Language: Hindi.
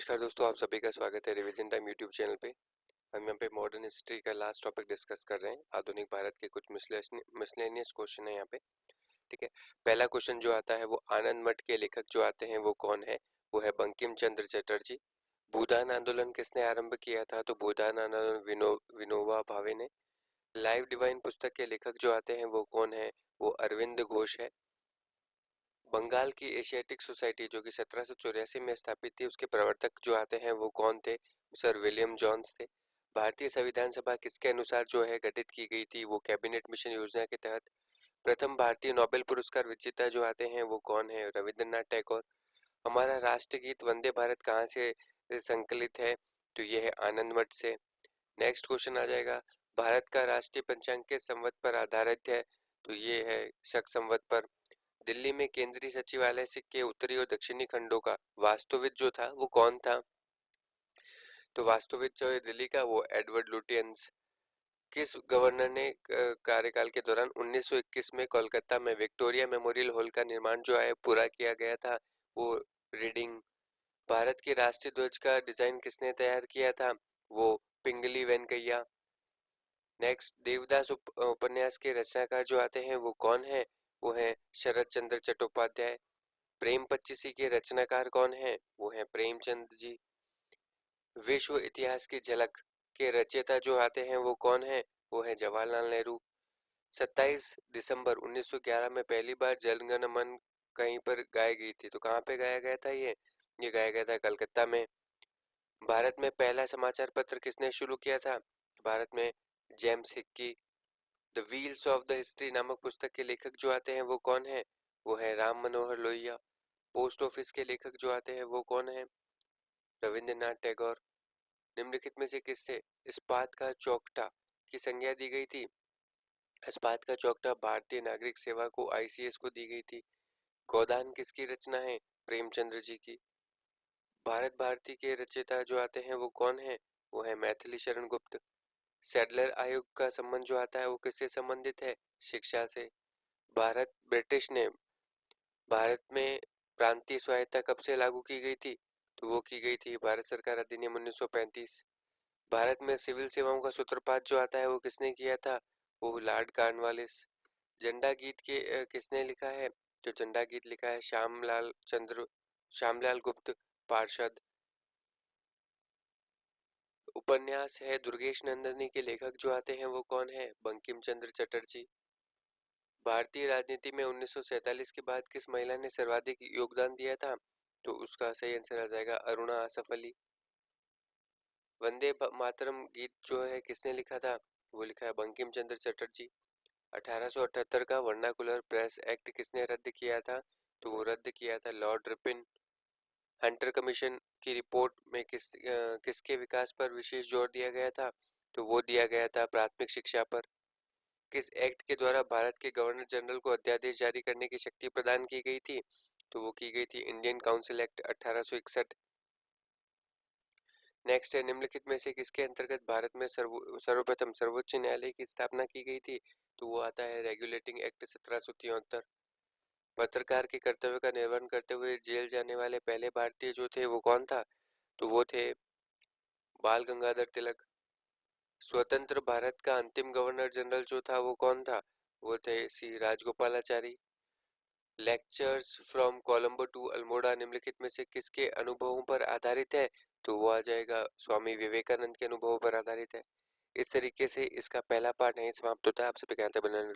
नमस्कार दोस्तों, आप सभी का स्वागत है रिवीजन टाइम यूट्यूब चैनल पे। हम यहाँ पे मॉडर्न हिस्ट्री का लास्ट टॉपिक डिस्कस कर रहे हैं। आधुनिक भारत के कुछ मिसलेनियस क्वेश्चन है यहाँ पे। ठीक है, पहला क्वेश्चन जो आता है वो आनंद मठ के लेखक जो आते हैं वो कौन है? वो है बंकिम चंद्र चटर्जी। भूदान आंदोलन किसने आरंभ किया था? तो भूदान आंदोलन विनोबा भावे ने। लाइव डिवाइन पुस्तक के लेखक जो आते हैं वो कौन है? वो अरविंद घोष है। बंगाल की एशियाटिक सोसाइटी जो कि 1784 में स्थापित थी, उसके प्रवर्तक जो आते हैं वो कौन थे? सर विलियम जॉन्स थे। भारतीय संविधान सभा किसके अनुसार जो है गठित की गई थी? वो कैबिनेट मिशन योजना के तहत। प्रथम भारतीय नोबेल पुरस्कार विजेता जो आते हैं वो कौन है? रविंद्रनाथ टैगोर। हमारा राष्ट्रगीत वंदे भारत कहाँ से संकलित है? तो ये है आनंद मठ से। नेक्स्ट क्वेश्चन आ जाएगा, भारत का राष्ट्रीय पंचांग किस संवत पर आधारित है? तो ये है शक संवत पर। दिल्ली में केंद्रीय सचिवालय से के उत्तरी और दक्षिणी खंडों का वास्तुविद जो था वो कौन था? तो वास्तुविद जो है दिल्ली का वो एडवर्ड लुटियंस। किस गवर्नर ने कार्यकाल के दौरान 1921 में कोलकाता में विक्टोरिया मेमोरियल हॉल का निर्माण जो है पूरा किया गया था? वो रीडिंग। भारत के राष्ट्रीय ध्वज का डिजाइन किसने तैयार किया था? वो पिंगली वेंकैया। नेक्स्ट, देवदास उपन्यास के रचनाकार जो आते हैं वो कौन है? वो है शरत चंद्र चट्टोपाध्याय। प्रेम पच्चीसी के रचनाकार कौन है? वो है प्रेमचंद जी। विश्व इतिहास की झलक के रचयिता जो आते हैं वो कौन है? वो है जवाहरलाल नेहरू। 27 दिसंबर 1911 में पहली बार जनगण मन कहीं पर गाई गई थी, तो कहाँ पे गाया गया था? ये गाया गया था कलकत्ता में। भारत में पहला समाचार पत्र किसने शुरू किया था? भारत में James Hickey. The wheels of the history नामक पुस्तक के लेखक जो आते हैं वो कौन है? वो है राम मनोहर लोहिया। पोस्ट ऑफिस के लेखक जो आते हैं वो कौन है? रविंद्रनाथ टैगोर। निम्नलिखित में से किससे इस्पात का चौकटा की संज्ञा दी गई थी? इस्पात का चौकटा भारतीय नागरिक सेवा को आईसीएस को दी गई थी। गोदान किसकी रचना है? प्रेमचंद्र जी की। भारत भारती के रचयिता जो आते हैं वो कौन है? वो है मैथिली शरण गुप्त। सैडलर आयोग का संबंध जो आता है वो किससे संबंधित है? शिक्षा से। भारत ब्रिटिश ने भारत में प्रांतीय स्वायत्ता कब से लागू की गई थी? तो वो की गई थी भारत सरकार अधिनियम 1935। भारत में सिविल सेवाओं का सूत्रपात जो आता है वो किसने किया था? वो लॉर्ड कॉर्नवालिस। झंडा गीत के किसने लिखा है? तो झंडा गीत लिखा है श्यामलाल गुप्त पार्षद। उपन्यास है दुर्गेश नंदिनी के लेखक जो आते हैं वो कौन है? बंकिम चंद्र चटर्जी। भारतीय राजनीति में 1947 के बाद किस महिला ने सर्वाधिक योगदान दिया था? तो उसका सही आंसर आ जाएगा अरुणा आसफ अली। वंदे मातरम गीत जो है किसने लिखा था? वो लिखा है बंकिम चंद्र चटर्जी। 1878 का वर्नाकुलर प्रेस एक्ट किसने रद्द किया था? तो वो रद्द किया था लॉर्ड रिपन। हंटर कमीशन की रिपोर्ट में किसके विकास पर विशेष जोर दिया गया था? तो वो दिया गया था प्राथमिक शिक्षा पर। किस एक्ट के द्वारा भारत के गवर्नर जनरल को अध्यादेश जारी करने की शक्ति प्रदान की गई थी? तो वो की गई थी इंडियन काउंसिल एक्ट 1861। नेक्स्ट है, निम्नलिखित में से किसके अंतर्गत भारत में सर्वप्रथम सर्वोच्च न्यायालय की स्थापना की गई थी? तो वो आता है रेगुलेटिंग एक्ट 1773। पत्रकार के कर्तव्य का निर्वहन करते हुए जेल जाने वाले पहले भारतीय जो थे वो कौन था? तो वो थे बाल गंगाधर तिलक। स्वतंत्र भारत का अंतिम गवर्नर जनरल जो था वो कौन था? वो थे C Rajagopalachari. Lectures from Colombo to Almora निम्नलिखित में से किसके अनुभवों पर आधारित है? तो वो आ जाएगा स्वामी विवेकानंद के अनुभवों पर आधारित है। इस तरीके से इसका पहला पार्ट यहीं समाप्त होता है। आप सभी का यहाँ तक बनाने